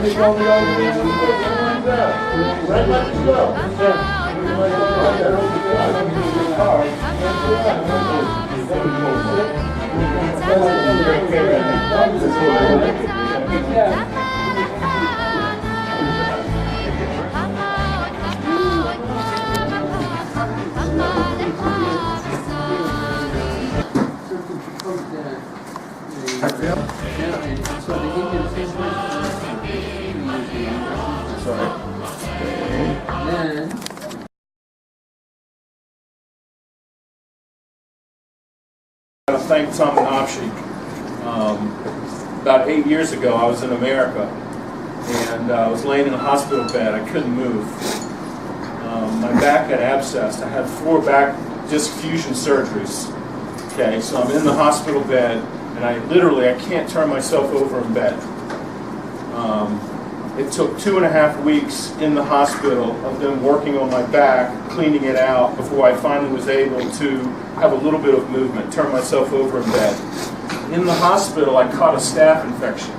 I thank Tom and Opshi. About 8 years ago, I was in America, and I was laying in a hospital bed. I couldn't move. My back had abscessed. I had 4 back disc fusion surgeries. Okay, so I'm in the hospital bed, and I can't turn myself over in bed. It took 2.5 weeks in the hospital of them working on my back, cleaning it out, before I finally was able to have a little bit of movement, turn myself over in bed. In the hospital, I caught a staph infection.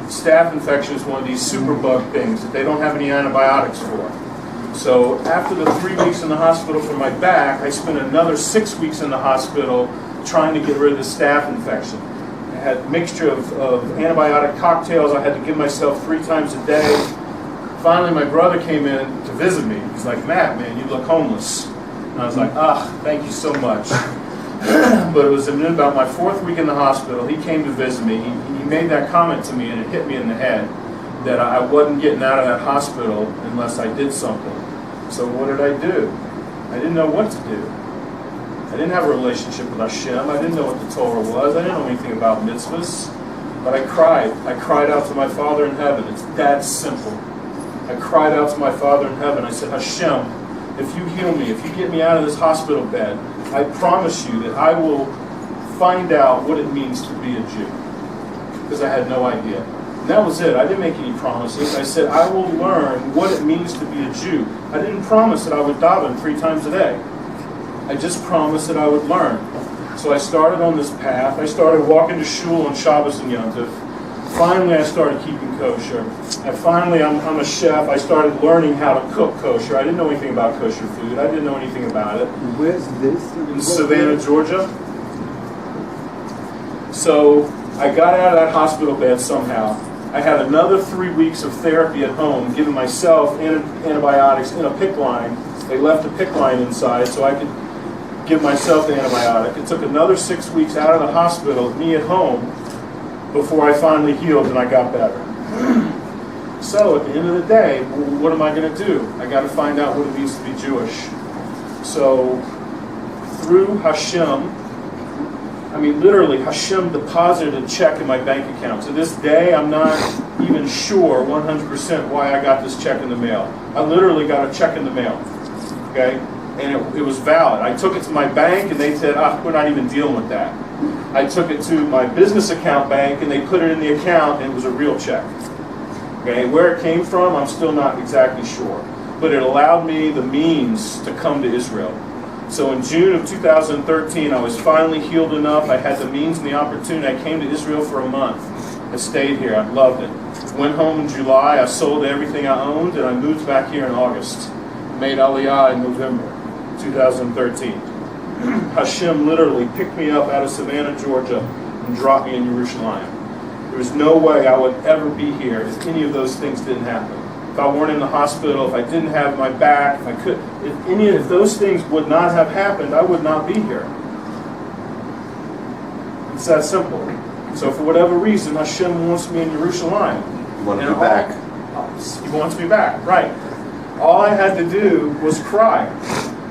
Staph infection is one of these superbug things that they don't have any antibiotics for. So after the 3 weeks in the hospital for my back, I spent another 6 weeks in the hospital trying to get rid of the staph infection. I had a mixture of antibiotic cocktails I had to give myself 3 times a day. Finally, my brother came in to visit me. He's like, "Matt, man, you look homeless." And I was like, thank you so much. But it was about my 4th week in the hospital. He came to visit me. He made that comment to me, and it hit me in the head that I wasn't getting out of that hospital unless I did something. So what did I do? I didn't know what to do. I didn't have a relationship with Hashem. I didn't know what the Torah was. I didn't know anything about mitzvahs. But I cried. I cried out to my Father in heaven. It's that simple. I cried out to my Father in heaven. I said, "Hashem, if you heal me, if you get me out of this hospital bed, I promise you that I will find out what it means to be a Jew." Because I had no idea. And that was it. I didn't make any promises. I said, I will learn what it means to be a Jew. I didn't promise that I would daven 3 times a day. I just promised that I would learn. So I started on this path. I started walking to shul on Shabbos and Yom Tov. Finally, I started keeping kosher. And finally, I'm a chef. I started learning how to cook kosher. I didn't know anything about kosher food. I didn't know anything about it. Where's this? In Savannah, Georgia. So I got out of that hospital bed somehow. I had another 3 weeks of therapy at home, giving myself antibiotics in a PICC line. They left the PICC line inside so I could give myself the antibiotic. It took another 6 weeks out of the hospital, me at home, before I finally healed and I got better. So at the end of the day, what am I going to do? I got to find out what it means to be Jewish. So through Hashem, literally, Hashem deposited a check in my bank account. To this day, I'm not even sure 100% why I got this check in the mail. I literally got a check in the mail, okay? And it was valid. I took it to my bank, and they said, we're not even dealing with that. I took it to my business account bank, and they put it in the account, and it was a real check. Okay, where it came from, I'm still not exactly sure. But it allowed me the means to come to Israel. So in June of 2013, I was finally healed enough. I had the means and the opportunity. I came to Israel for a month. I stayed here. I loved it. Went home in July. I sold everything I owned, and I moved back here in August. Made Aliyah in November 2013. Hashem literally picked me up out of Savannah, Georgia, and dropped me in Yerushalayim. There was no way I would ever be here if any of those things didn't happen. If I weren't in the hospital, if I didn't have my back, if those things would not have happened, I would not be here. It's that simple. So for whatever reason, Hashem wants me in Yerushalayim. You want to be back. He wants me back, right. All I had to do was cry.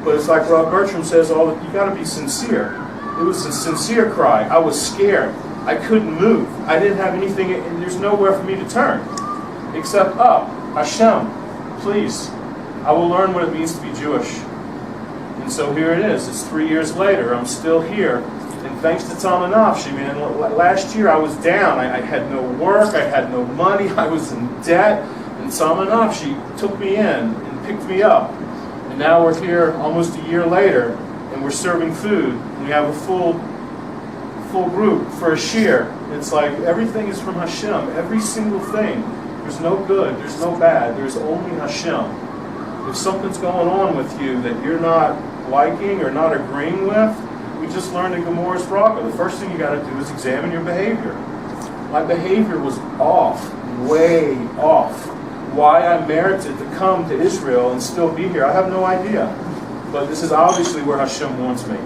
But it's like Rob Bertram says, you got to be sincere. It was a sincere cry. I was scared. I couldn't move. I didn't have anything, and there's nowhere for me to turn except up. Hashem, please, I will learn what it means to be Jewish. And so here it is. It's 3 years later. I'm still here. And thanks to Tom and Nafshi, man, last year I was down. I had no work. I had no money. I was in debt. And Tom and Nafshi took me in and picked me up. And now we're here almost a year later, and we're serving food. And we have a full group for a shir. It's like everything is from Hashem. Every single thing There's no good, there's no bad, there's only Hashem. If something's going on with you that you're not liking or not agreeing with, we just learned in Gemara's Bracha, the first thing you got to do is examine your behavior. My behavior was off, way off. Why I merited to come to Israel and still be here, I have no idea. But this is obviously where Hashem wants me.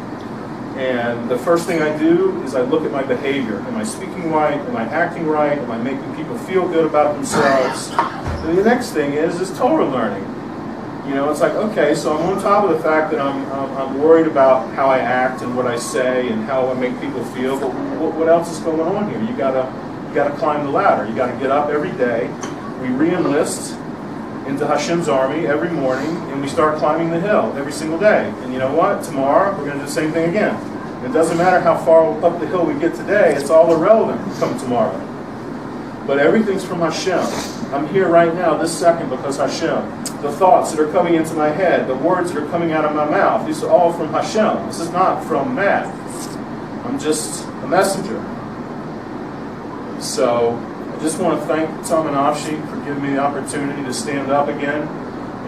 And the first thing I do is I look at my behavior. Am I speaking right? Am I acting right? Am I making people feel good about themselves? And the next thing is Torah learning. You know, it's like, okay, so I'm on top of the fact that I'm worried about how I act and what I say and how I make people feel. But what else is going on here? You gotta climb the ladder. You gotta get up every day. We re-enlist into Hashem's army every morning, and we start climbing the hill every single day. And you know what? Tomorrow we're going to do the same thing again. It doesn't matter how far up the hill we get today; it's all irrelevant come tomorrow. But everything's from Hashem. I'm here right now, this second, because Hashem. The thoughts that are coming into my head, the words that are coming out of my mouth, these are all from Hashem. This is not from man. I'm just a messenger. So I just want to thank Tom and Avshi for giving me the opportunity to stand up again.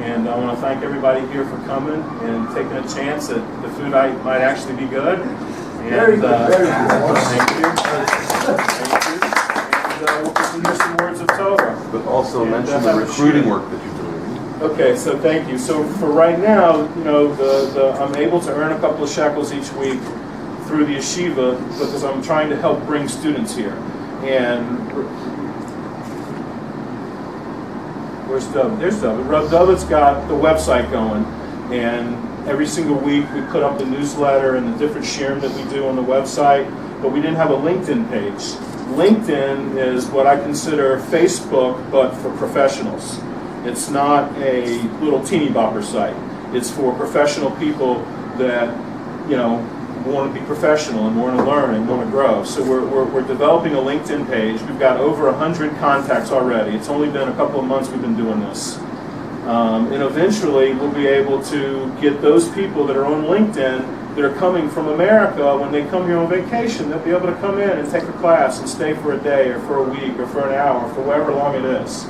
And I want to thank everybody here for coming and taking a chance that the food might actually be good. And, very good, very good. Thank you. Thank you. And we'll continue some words of Torah. But also mention the recruiting work that you're doing. Okay, so thank you. So for right now, you know, I'm able to earn a couple of shekels each week through the Yeshiva because I'm trying to help bring students here. And where's David? There's David. David's got the website going, and every single week we put up the newsletter and the different shirim that we do on the website, but we didn't have a LinkedIn page. LinkedIn is what I consider Facebook, but for professionals. It's not a little teeny bopper site. It's for professional people that, you know, want to be professional and want to learn and want to grow. So we're developing a LinkedIn page. We've got over 100 contacts already. It's only been a couple of months we've been doing this. And eventually we'll be able to get those people that are on LinkedIn that are coming from America, when they come here on vacation, they'll be able to come in and take a class and stay for a day or for a week or for an hour, for however long it is.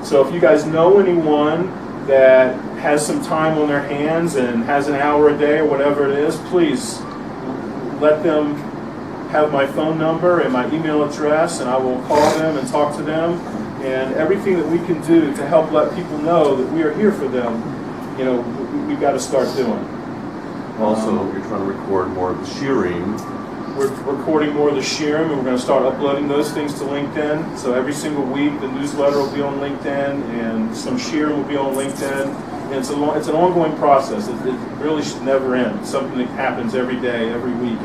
So if you guys know anyone that has some time on their hands and has an hour a day or whatever it is, please let them have my phone number and my email address, and I will call them and talk to them. And everything that we can do to help let people know that we are here for them, you know, we've got to start doing. Also, you're trying to record more of the shirim. We're recording more of the shirim, and we're going to start uploading those things to LinkedIn. So every single week, the newsletter will be on LinkedIn, and some shirim will be on LinkedIn. And it's an ongoing process. It really should never end. It's something that happens every day, every week.